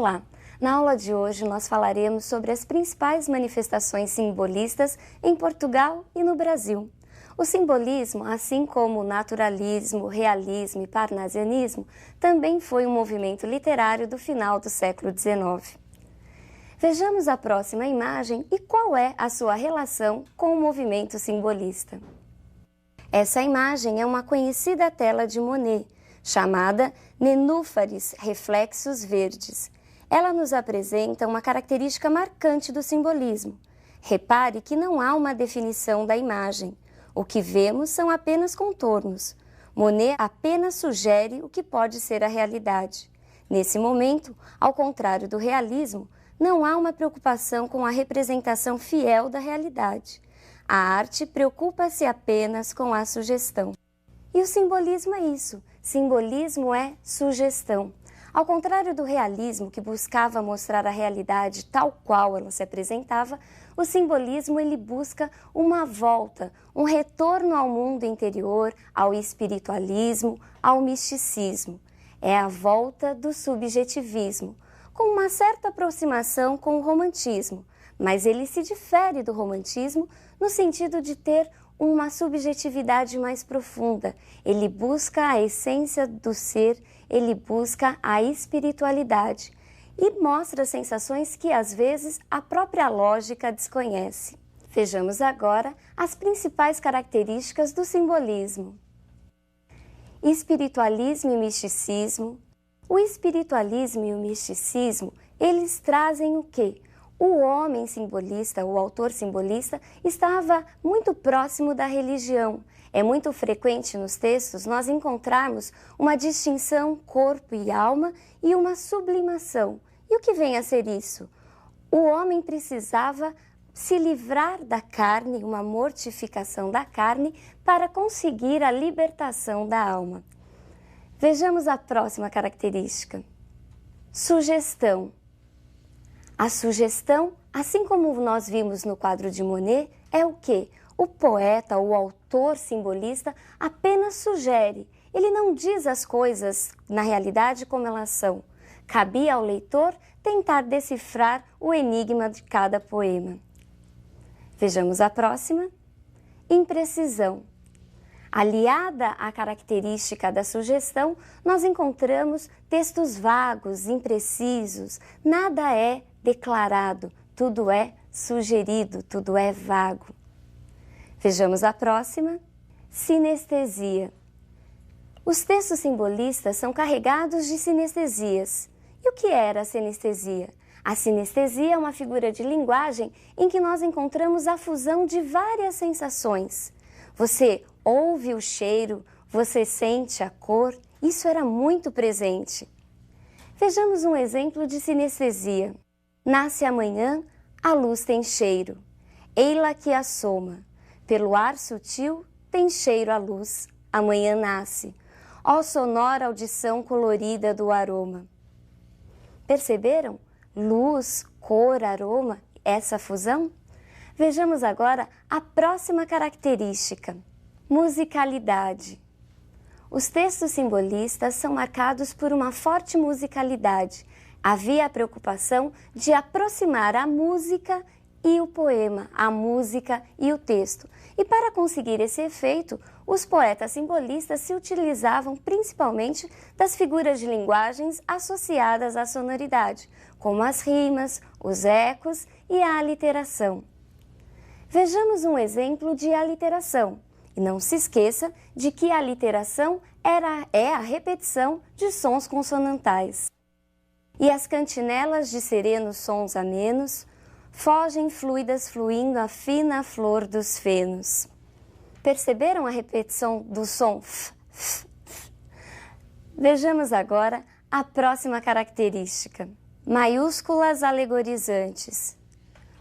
Olá! Na aula de hoje nós falaremos sobre as principais manifestações simbolistas em Portugal e no Brasil. O simbolismo, assim como o naturalismo, realismo e parnasianismo, também foi um movimento literário do final do século XIX. Vejamos a próxima imagem e qual é a sua relação com o movimento simbolista. Essa imagem é uma conhecida tela de Monet, chamada Nenúfares Reflexos Verdes. Ela nos apresenta uma característica marcante do simbolismo. Repare que não há uma definição da imagem. O que vemos são apenas contornos. Monet apenas sugere o que pode ser a realidade. Nesse momento, ao contrário do realismo, não há uma preocupação com a representação fiel da realidade. A arte preocupa-se apenas com a sugestão. E o simbolismo é isso. Simbolismo é sugestão. Ao contrário do realismo, que buscava mostrar a realidade tal qual ela se apresentava, o simbolismo ele busca uma volta, um retorno ao mundo interior, ao espiritualismo, ao misticismo. É a volta do subjetivismo, com uma certa aproximação com o romantismo, mas ele se difere do romantismo no sentido de ter uma subjetividade mais profunda. Ele busca a essência do ser, ele busca a espiritualidade e mostra sensações que às vezes a própria lógica desconhece. Vejamos agora as principais características do simbolismo. Espiritualismo e misticismo. O espiritualismo e o misticismo, eles trazem o quê? O homem simbolista, o autor simbolista, estava muito próximo da religião. É muito frequente nos textos nós encontrarmos uma distinção corpo e alma e uma sublimação. E o que vem a ser isso? O homem precisava se livrar da carne, uma mortificação da carne, para conseguir a libertação da alma. Vejamos a próxima característica. Sugestão. A sugestão, assim como nós vimos no quadro de Monet, é o quê? O poeta, o autor simbolista, apenas sugere. Ele não diz as coisas, na realidade, como elas são. Cabia ao leitor tentar decifrar o enigma de cada poema. Vejamos a próxima. Imprecisão. Aliada à característica da sugestão, nós encontramos textos vagos, imprecisos, nada é declarado, tudo é sugerido, tudo é vago. Vejamos a próxima. Sinestesia. Os textos simbolistas são carregados de sinestesias. E o que era a sinestesia? A sinestesia é uma figura de linguagem em que nós encontramos a fusão de várias sensações. Você ouve o cheiro, você sente a cor, isso era muito presente. Vejamos um exemplo de sinestesia. Nasce amanhã, a luz tem cheiro, ei-la que assoma, pelo ar sutil tem cheiro a luz, amanhã nasce, ó sonora audição colorida do aroma. Perceberam? Luz, cor, aroma, essa fusão? Vejamos agora a próxima característica, musicalidade. Os textos simbolistas são marcados por uma forte musicalidade. Havia a preocupação de aproximar a música e o poema, a música e o texto. E para conseguir esse efeito, os poetas simbolistas se utilizavam principalmente das figuras de linguagens associadas à sonoridade, como as rimas, os ecos e a aliteração. Vejamos um exemplo de aliteração. E não se esqueça de que a aliteração é a repetição de sons consonantais. E as cantinelas de serenos sons amenos fogem fluidas fluindo a fina flor dos fenos. Perceberam a repetição do som f, f, f? Vejamos agora a próxima característica. Maiúsculas alegorizantes.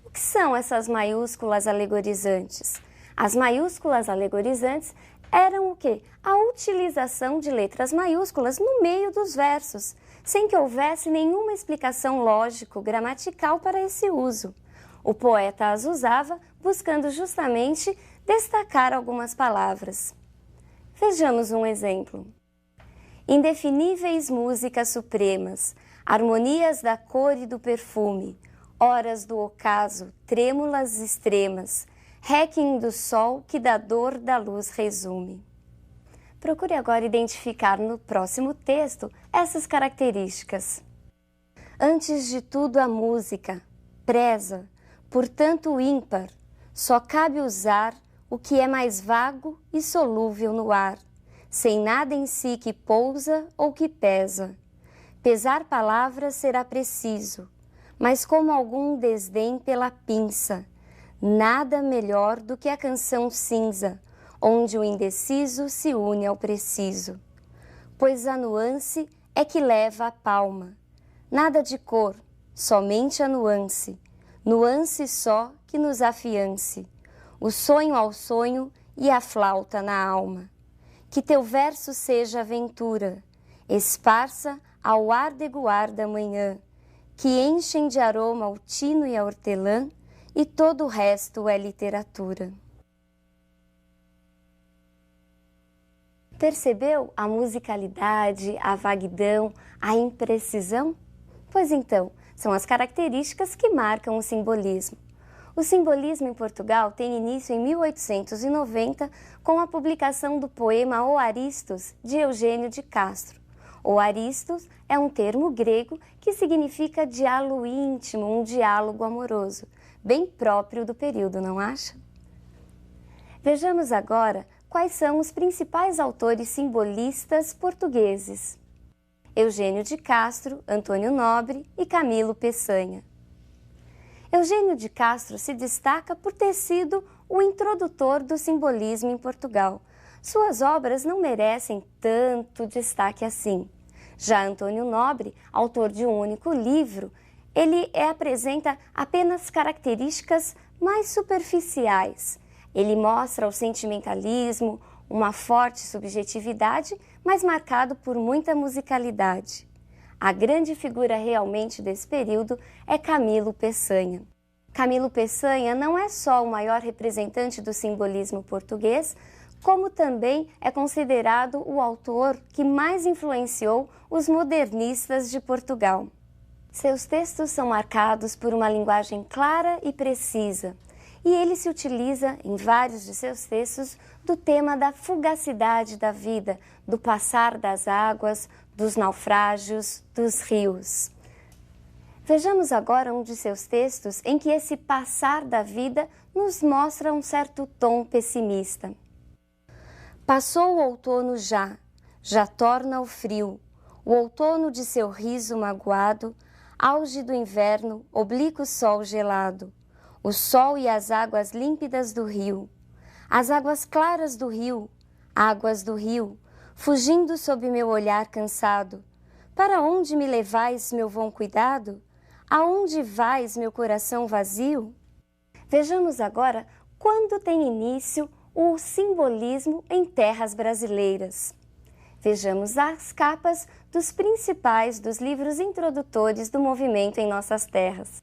O que são essas maiúsculas alegorizantes? As maiúsculas alegorizantes eram o quê? A utilização de letras maiúsculas no meio dos versos, sem que houvesse nenhuma explicação lógico-gramatical para esse uso. O poeta as usava buscando justamente destacar algumas palavras. Vejamos um exemplo. Indefiníveis músicas supremas, harmonias da cor e do perfume, horas do ocaso, trêmulas extremas, réquiem do sol que da dor da luz resume. Procure agora identificar no próximo texto essas características. Antes de tudo a música, preza, portanto ímpar, só cabe usar o que é mais vago e solúvel no ar, sem nada em si que pousa ou que pesa. Pesar palavras será preciso, mas como algum desdém pela pinça, nada melhor do que a canção cinza, onde o indeciso se une ao preciso. Pois a nuance é que leva a palma. Nada de cor, somente a nuance. Nuance só que nos afiance. O sonho ao sonho e a flauta na alma. Que teu verso seja aventura, esparsa ao ardegoar da manhã, que enchem de aroma o tino e a hortelã, e todo o resto é literatura. Percebeu a musicalidade, a vaguidão, a imprecisão? Pois então, são as características que marcam o simbolismo. O simbolismo em Portugal tem início em 1890 com a publicação do poema O Aristos, de Eugênio de Castro. O Aristos é um termo grego que significa diálogo íntimo, um diálogo amoroso, bem próprio do período, não acha? Vejamos agora quais são os principais autores simbolistas portugueses: Eugênio de Castro, Antônio Nobre e Camilo Peçanha. Eugênio de Castro se destaca por ter sido o introdutor do simbolismo em Portugal. Suas obras não merecem tanto destaque assim. Já Antônio Nobre, autor de um único livro, ele apresenta apenas características mais superficiais. Ele mostra o sentimentalismo, uma forte subjetividade, mas marcado por muita musicalidade. A grande figura realmente desse período é Camilo Peçanha. Camilo Peçanha não é só o maior representante do simbolismo português, como também é considerado o autor que mais influenciou os modernistas de Portugal. Seus textos são marcados por uma linguagem clara e precisa, e ele se utiliza, em vários de seus textos, do tema da fugacidade da vida, do passar das águas, dos naufrágios, dos rios. Vejamos agora um de seus textos em que esse passar da vida nos mostra um certo tom pessimista. Passou o outono já torna o frio, o outono de seu riso magoado, auge do inverno, oblíquo sol gelado, o sol e as águas límpidas do rio, as águas claras do rio, águas do rio, fugindo sob meu olhar cansado. Para onde me levais, meu vão cuidado? Aonde vais, meu coração vazio? Vejamos agora quando tem início o simbolismo em terras brasileiras. Vejamos as capas dos principais dos livros introdutores do movimento em nossas terras.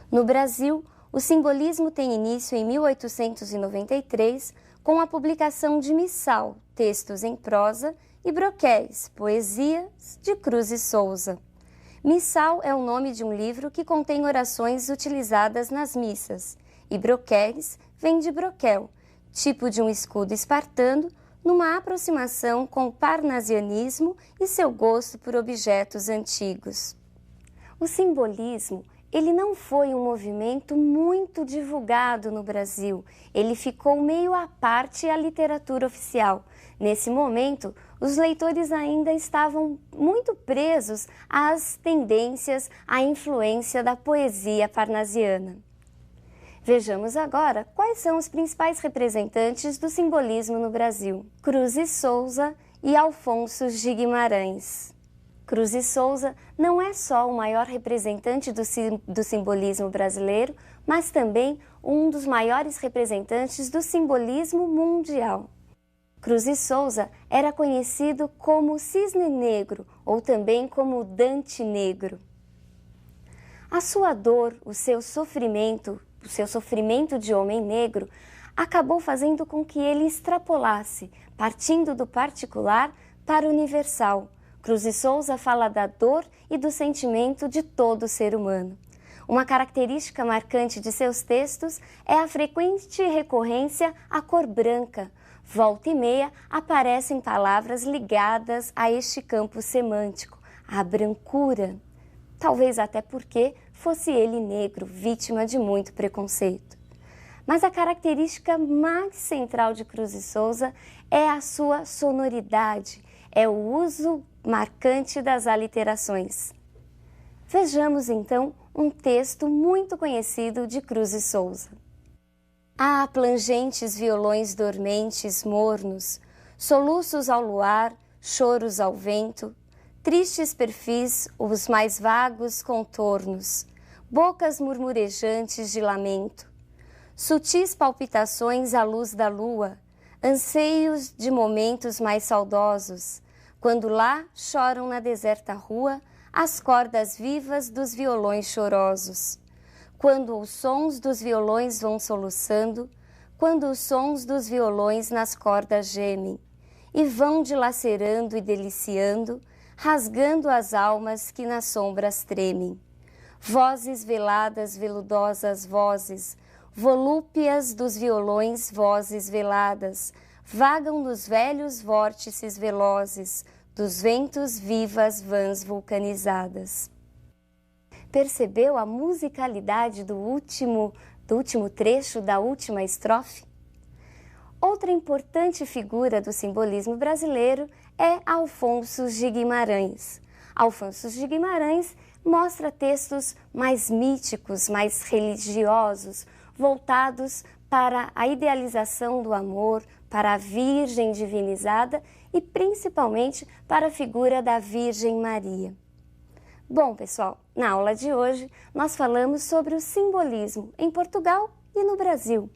No Brasil, o simbolismo tem início em 1893 com a publicação de Missal, textos em prosa, e Broquéis, poesias, de Cruz e Souza. Missal é o nome de um livro que contém orações utilizadas nas missas, e Broquéis vem de broquel, tipo de um escudo espartano, numa aproximação com o parnasianismo e seu gosto por objetos antigos. O simbolismo, ele não foi um movimento muito divulgado no Brasil, ele ficou meio à parte à literatura oficial. Nesse momento, os leitores ainda estavam muito presos às tendências, à influência da poesia parnasiana. Vejamos agora quais são os principais representantes do simbolismo no Brasil: Cruz e Souza e Alfonso de Guimarães. Cruz e Souza não é só o maior representante do simbolismo brasileiro, mas também um dos maiores representantes do simbolismo mundial. Cruz e Souza era conhecido como Cisne Negro ou também como Dante Negro. A sua dor, o seu sofrimento de homem negro, acabou fazendo com que ele extrapolasse, partindo do particular para o universal. Cruz e Souza fala da dor e do sentimento de todo ser humano. Uma característica marcante de seus textos é a frequente recorrência à cor branca. Volta e meia aparecem palavras ligadas a este campo semântico, a brancura. Talvez até porque fosse ele negro, vítima de muito preconceito. Mas a característica mais central de Cruz e Souza é a sua sonoridade, é o uso marcante das aliterações. Vejamos então um texto muito conhecido de Cruz e Souza. Ah, plangentes violões dormentes, mornos, soluços ao luar, choros ao vento, tristes perfis, os mais vagos contornos, bocas murmurejantes de lamento, sutis palpitações à luz da lua, anseios de momentos mais saudosos, quando lá choram na deserta rua as cordas vivas dos violões chorosos. Quando os sons dos violões vão soluçando, quando os sons dos violões nas cordas gemem, e vão dilacerando e deliciando, rasgando as almas que nas sombras tremem. Vozes veladas, veludosas vozes, volúpias dos violões, vozes veladas, vagam nos velhos vórtices velozes, dos ventos vivas vãs vulcanizadas. Percebeu a musicalidade do último trecho da última estrofe? Outra importante figura do simbolismo brasileiro é Alfonso de Guimarães. Alfonso de Guimarães mostra textos mais míticos, mais religiosos, voltados para a idealização do amor, para a Virgem divinizada e principalmente para a figura da Virgem Maria. Bom, pessoal, na aula de hoje nós falamos sobre o simbolismo em Portugal e no Brasil.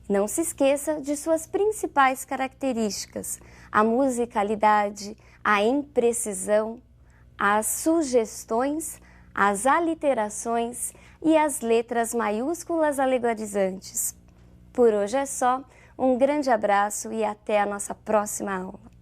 Não se esqueça de suas principais características: a musicalidade, a imprecisão, as sugestões, as aliterações e as letras maiúsculas alegorizantes. Por hoje é só, um grande abraço e até a nossa próxima aula.